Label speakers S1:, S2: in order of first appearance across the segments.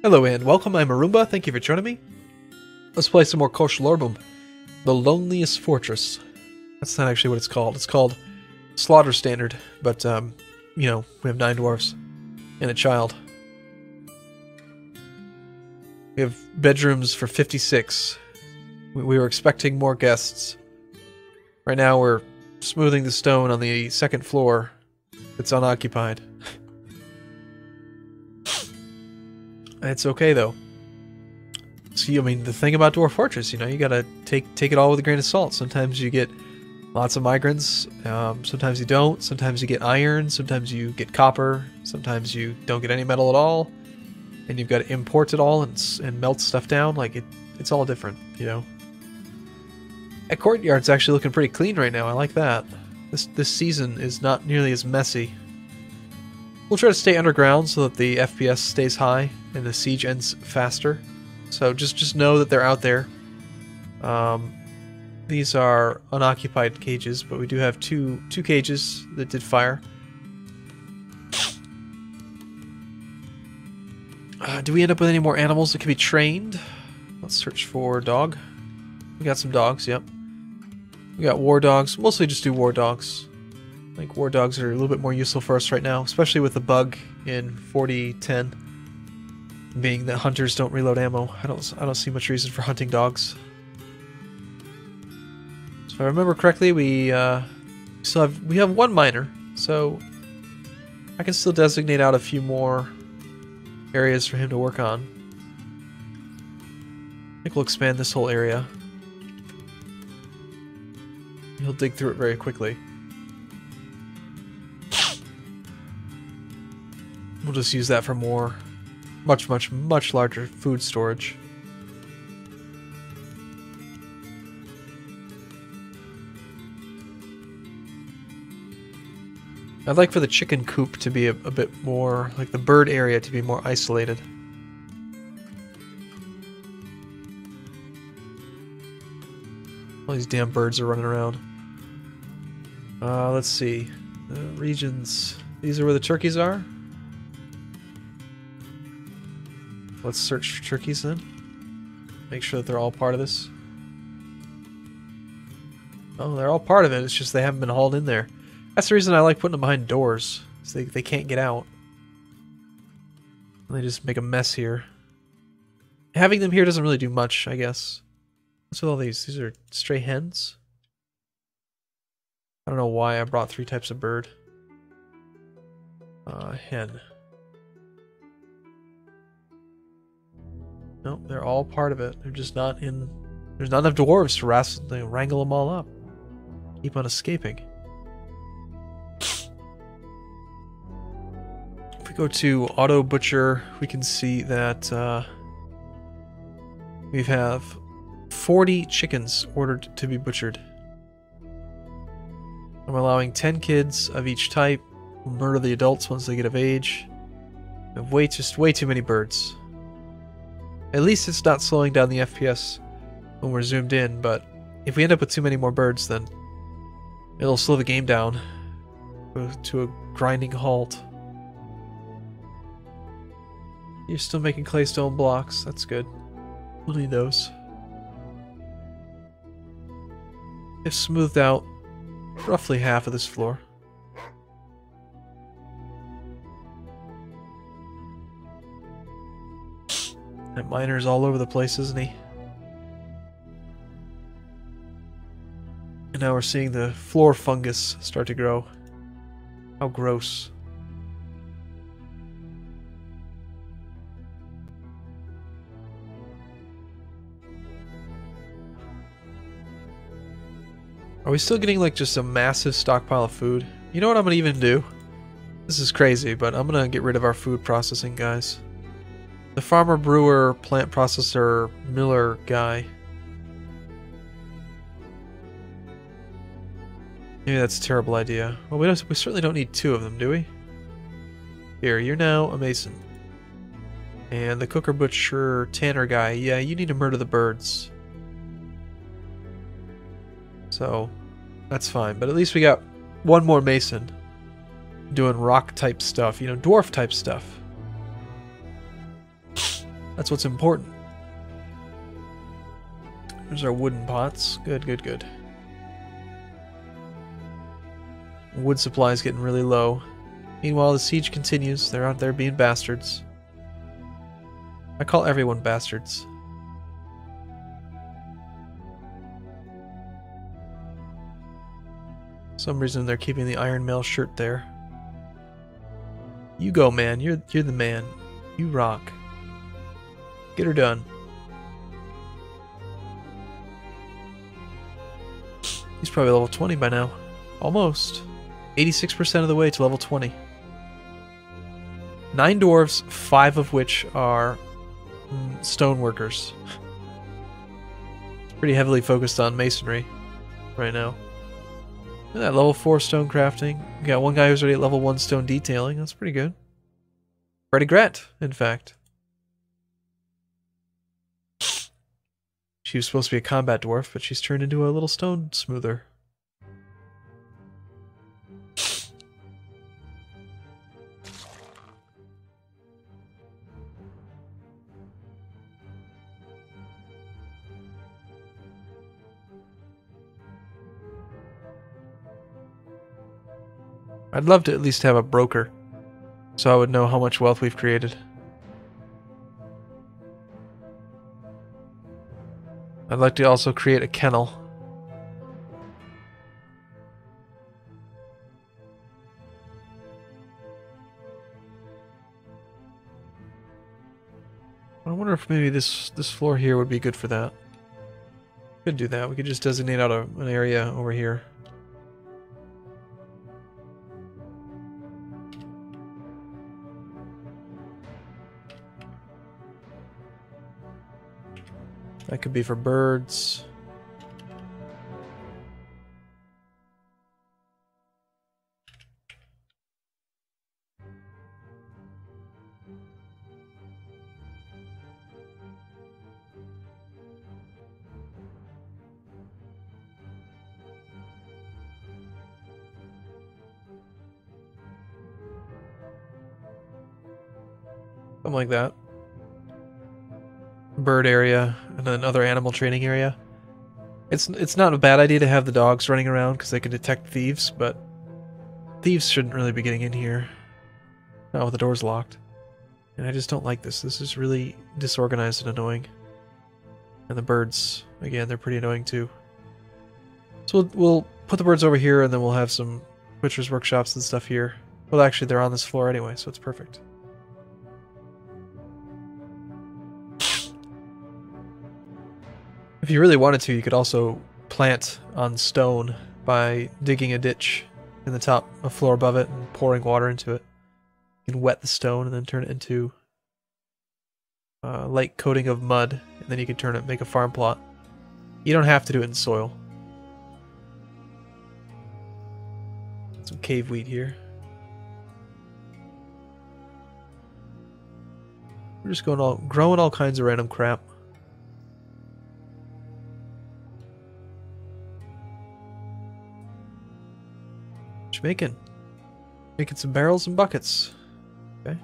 S1: Hello and welcome, I'm Arumba, thank you for joining me. Let's play some more Koshlorbam, the loneliest fortress. That's not actually what it's called SlaughterStandard, but, you know, we have 9 dwarves and a child. We have bedrooms for 56. We were expecting more guests. Right now we're smoothing the stone on the second floor. It's unoccupied. It's okay though. See, I mean, the thing about Dwarf Fortress, you know, you gotta take it all with a grain of salt. Sometimes you get lots of migrants, sometimes you don't. Sometimes you get iron, sometimes you get copper, sometimes you don't get any metal at all, and you've got to import it all and melt stuff down. Like it's all different, you know. That courtyard's actually looking pretty clean right now. I like that. This season is not nearly as messy. We'll try to stay underground so that the FPS stays high and the siege ends faster. So just know that they're out there. These are unoccupied cages, but we do have two cages that did fire. Do we end up with any more animals that can be trained? Let's search for dog. We got some dogs, yep. We got war dogs. Mostly just do war dogs. I think war dogs are a little bit more useful for us right now, especially with the bug in 4010 being that hunters don't reload ammo. I don't see much reason for hunting dogs. So if I remember correctly, we have one miner, so I can still designate out a few more areas for him to work on. I think we'll expand this whole area. He'll dig through it very quickly. We'll just use that for more, much larger food storage. I'd like for the chicken coop to be a bit more, like the bird area to be more isolated. All these damn birds are running around. Let's see. The regions. These are where the turkeys are. Let's search for turkeys then. Make sure that they're all part of this. Oh, they're all part of it. It's just they haven't been hauled in there. That's the reason I like putting them behind doors. So they can't get out. They just make a mess here. Having them here doesn't really do much, I guess. What's with all these? These are stray hens? I don't know why I brought 3 types of bird. Hen. Nope, they're all part of it. They're just not in... There's not enough dwarves to wrangle them all up. Keep on escaping. If we go to Auto Butcher, we can see that we have 40 chickens ordered to be butchered. I'm allowing 10 kids of each type. We'll murder the adults once they get of age. We have just way too many birds. At least it's not slowing down the FPS when we're zoomed in, but if we end up with too many more birds, then it'll slow the game down to a grinding halt. You're still making claystone blocks. That's good. We'll need those. I've smoothed out roughly half of this floor. That miner's all over the place, isn't he? And now we're seeing the floor fungus start to grow. How gross. Are we still getting like just a massive stockpile of food? You know what I'm gonna even do? This is crazy, but I'm gonna get rid of our food processing guys. The farmer, brewer, plant processor, miller guy. Maybe that's a terrible idea. Well, we certainly don't need 2 of them, do we? Here, you're now a mason. And the cooker, butcher, tanner guy. Yeah, you need to murder the birds. So, that's fine. But at least we got 1 more mason doing rock type stuff, you know, dwarf type stuff. That's what's important. There's our wooden pots. Good, good, good. Wood supply is getting really low. Meanwhile, the siege continues. They're out there being bastards. I call everyone bastards. For some reason they're keeping the Iron Mail shirt there. You go, man. You're the man. You rock. Get her done. He's probably level 20 by now. Almost. 86% of the way to level 20. 9 dwarves, 5 of which are stone workers. It's pretty heavily focused on masonry right now. Look at that, level 4 stone crafting. We got one guy who's already at level 1 stone detailing. That's pretty good. Pretty great, in fact. She was supposed to be a combat dwarf, but she's turned into a little stone smoother. I'd love to at least have a broker, so I would know how much wealth we've created. I'd like to also create a kennel. I wonder if maybe this floor here would be good for that. Could do that. We could just designate out an area over here. That could be for birds. Something like that. Bird area and another animal training area. It's not a bad idea to have the dogs running around because they can detect thieves, but thieves shouldn't really be getting in here. Not with the doors locked. And I just don't like this. This is really disorganized and annoying. And the birds, again, they're pretty annoying too. So we'll put the birds over here, and then we'll have some butcher's workshops and stuff here. Well, actually, they're on this floor anyway, so it's perfect. If you really wanted to, you could also plant on stone by digging a ditch in the top, a floor above it, and pouring water into it. You can wet the stone and then turn it into a light coating of mud, and then you can make a farm plot. You don't have to do it in soil. Some cave wheat here. We're just growing all kinds of random crap. What you making? Making some barrels and buckets. Okay.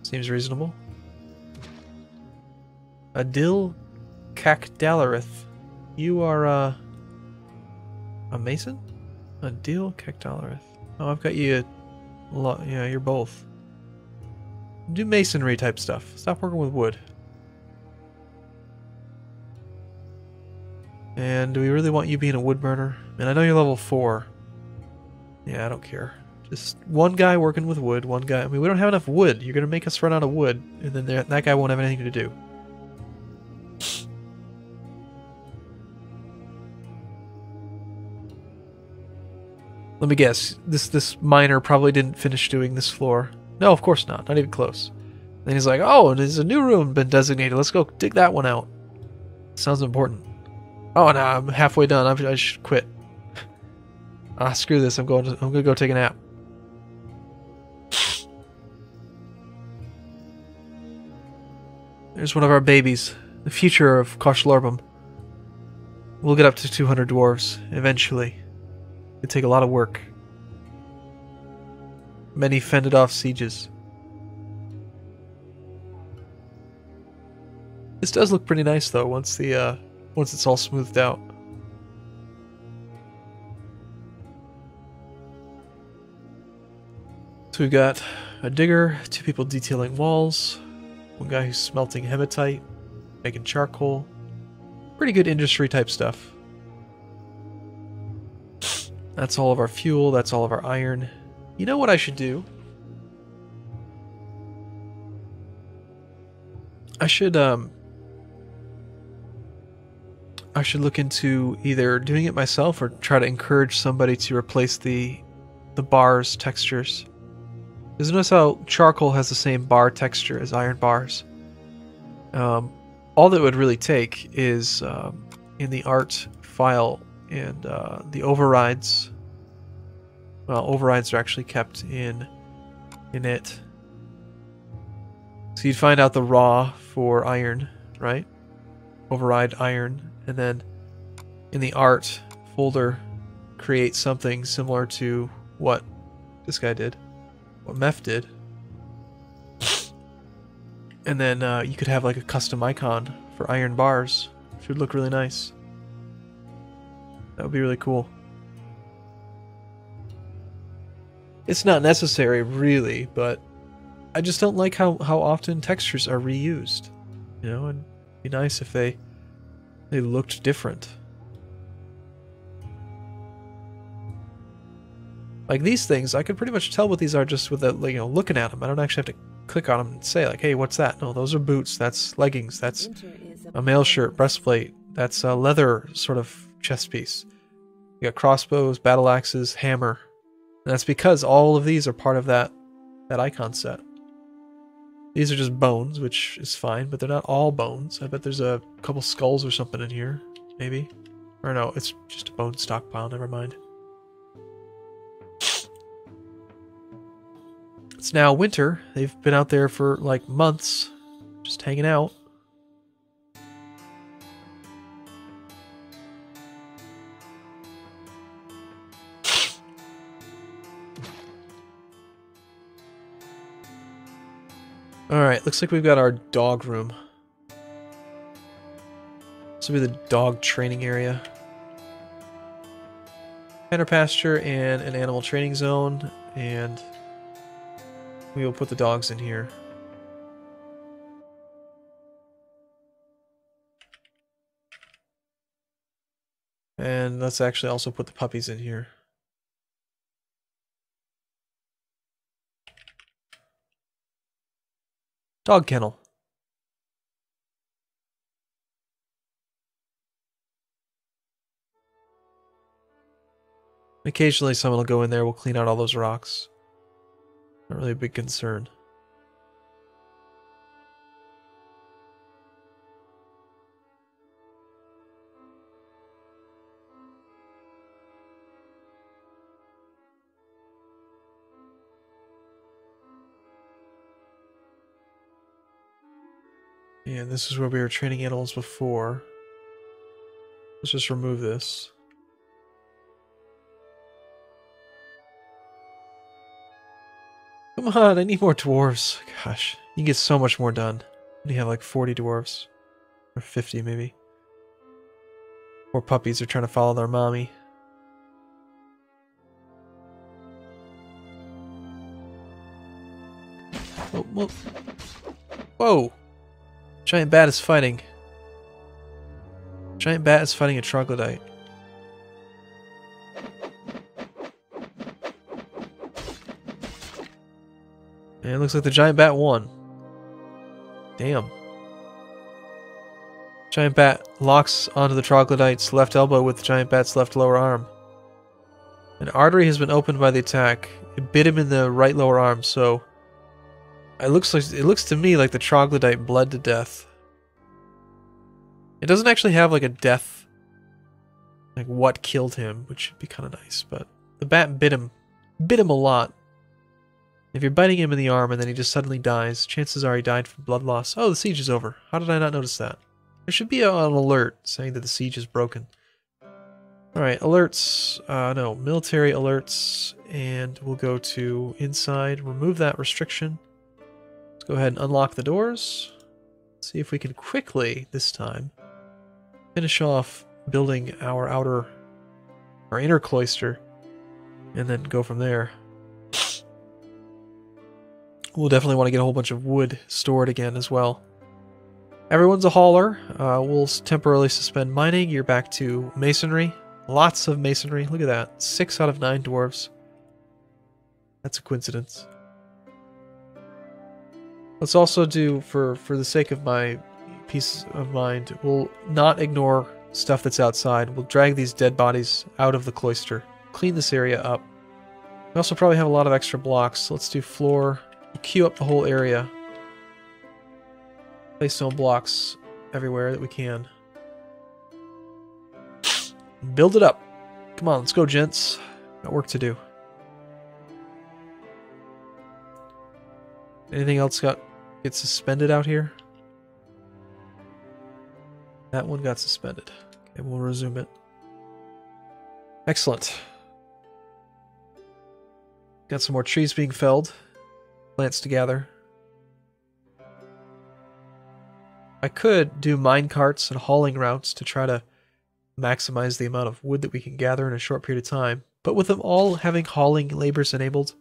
S1: Seems reasonable. Adil Cacdalarith. You are a mason? Adil Cacdalarith. Oh, I've got you a lot. Yeah, you're both. Do masonry type stuff. Stop working with wood. And do we really want you being a wood burner? And I know you're level 4. Yeah, I don't care. Just one guy working with wood, one guy... I mean, we don't have enough wood. You're going to make us run out of wood, and then that guy won't have anything to do. Let me guess. This miner probably didn't finish doing this floor. No, of course not. Not even close. Then he's like, oh, and there's a new room been designated. Let's go dig that one out. Sounds important. Oh, no, I'm halfway done. I should quit. Ah, screw this. I'm gonna go take a nap. There's one of our babies. The future of Koshlorbam. We'll get up to 200 dwarves, eventually. It'll take a lot of work. Many fended off sieges. This does look pretty nice though once it's all smoothed out. So we've got a digger, 2 people detailing walls, 1 guy who's smelting hematite, making charcoal. Pretty good industry type stuff. That's all of our fuel, that's all of our iron. You know what I should do? I should look into either doing it myself or try to encourage somebody to replace the bars textures. Because notice how charcoal has the same bar texture as iron bars. All that would really take is in the art file and the overrides. Well, overrides are actually kept in it. So you'd find out the raw for iron, right? Override iron, and then in the art folder, create something similar to what this guy did, what Meph did. And then you could have like a custom icon for iron bars, which would look really nice. That would be really cool. It's not necessary, really, but I just don't like how often textures are reused. You know, it'd be nice if they looked different. Like these things, I could pretty much tell what these are just with looking at them. I don't actually have to click on them and say like, hey, what's that? No, those are boots. That's leggings. That's a mail shirt, breastplate. That's a leather sort of chest piece. You got crossbows, battle axes, hammer. And that's because all of these are part of that icon set. These are just bones, which is fine, but they're not all bones. I bet there's a couple skulls or something in here, maybe. Or no, it's just a bone stockpile, never mind. It's now winter. They've been out there for like months, just hanging out. Alright, looks like we've got our dog room. This will be the dog training area. Kennel pasture and an animal training zone, and we will put the dogs in here. And let's actually also put the puppies in here. Dog kennel. Occasionally someone will go in there, we'll clean out all those rocks. Not really a big concern. Yeah, this is where we were training animals before. Let's just remove this. Come on, I need more dwarves. Gosh, you can get so much more done. We have like 40 dwarves. Or 50 maybe. Poor puppies are trying to follow their mommy. Oh, whoa. Whoa! Giant bat is fighting. Giant bat is fighting a troglodyte. And it looks like the giant bat won. Damn. Giant bat locks onto the troglodyte's left elbow with the giant bat's left lower arm. An artery has been opened by the attack. It bit him in the right lower arm, so it looks to me like the troglodyte bled to death. It doesn't actually have like a death, like what killed him, which would be kind of nice, but the bat bit him a lot. If you're biting him in the arm and then he just suddenly dies, chances are he died from blood loss. Oh, the siege is over. How did I not notice that? There should be an alert saying that the siege is broken. Alright, alerts. No, military alerts. And we'll go to inside. Remove that restriction. Let's go ahead and unlock the doors. Let's see if we can quickly, this time, finish off building our inner cloister, and then go from there. We'll definitely want to get a whole bunch of wood stored again as well. Everyone's a hauler. We'll temporarily suspend mining. You're back to masonry. Lots of masonry. Look at that. 6 out of 9 dwarves. That's a coincidence. Let's also do, for the sake of my peace of mind, we'll not ignore stuff that's outside. We'll drag these dead bodies out of the cloister. Clean this area up. We also probably have a lot of extra blocks. So let's do floor. We'll queue up the whole area. Place stone blocks everywhere that we can. Build it up. Come on, let's go, gents. Got work to do. Anything else get suspended out here? That one got suspended. Okay, we'll resume it. Excellent. Got some more trees being felled. Plants to gather. I could do mine carts and hauling routes to try to maximize the amount of wood that we can gather in a short period of time. But with them all having hauling labors enabled,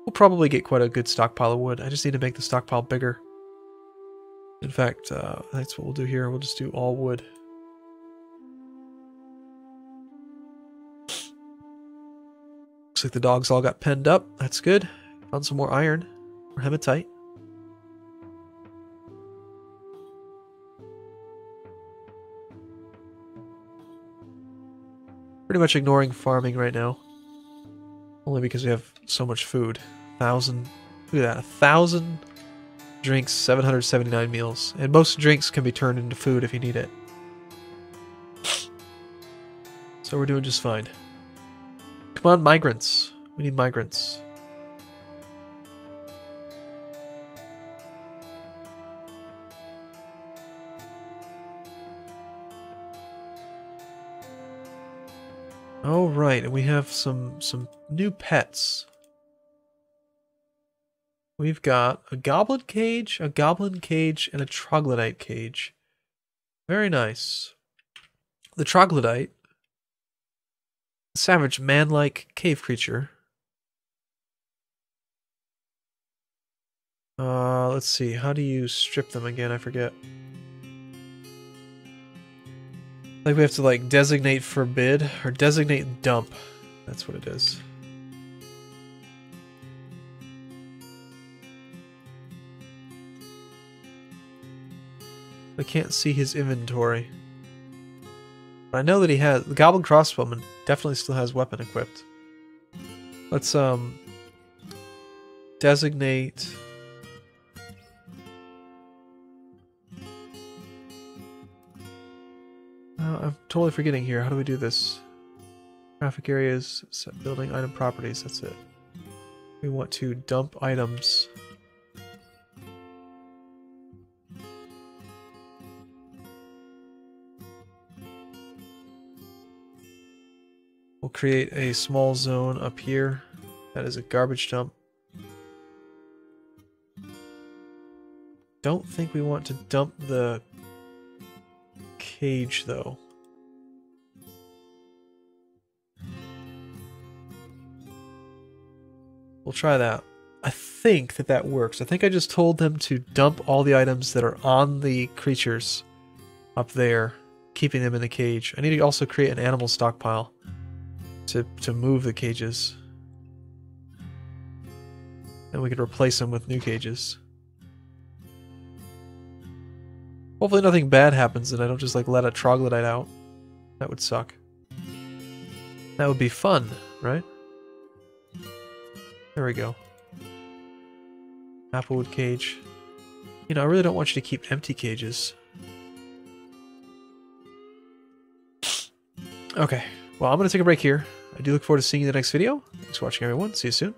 S1: we'll probably get quite a good stockpile of wood. I just need to make the stockpile bigger. In fact, that's what we'll do here. We'll just do all wood. Looks like the dogs all got penned up. That's good. Found some more iron or hematite. Pretty much ignoring farming right now. Only because we have so much food. 1,000. Look at that. 1,000 drinks, 779 meals. And most drinks can be turned into food if you need it. So we're doing just fine. Come on, migrants. We need migrants. Oh, right, and we have some new pets. We've got a goblin cage, and a troglodyte cage. Very nice. The troglodyte, a savage man-like cave creature. Let's see, how do you strip them again? I forget. Like we have to like designate forbid or designate dump. That's what it is. I can't see his inventory. But I know that he has the goblin crossbowman definitely still has weapon equipped. Let's designate I'm totally forgetting here. How do we do this? Traffic areas, set building, item properties, that's it. We want to dump items. We'll create a small zone up here. That is a garbage dump. Don't think we want to dump the cage though. We'll try that. I think that works. I think I just told them to dump all the items that are on the creatures up there, keeping them in the cage. I need to also create an animal stockpile to move the cages. And we could replace them with new cages. Hopefully nothing bad happens and I don't just like let a troglodyte out. That would suck. That would be fun, right? There we go. Applewood cage. You know, I really don't want you to keep empty cages. Okay, well, I'm going to take a break here. I do look forward to seeing you in the next video. Thanks for watching, everyone. See you soon.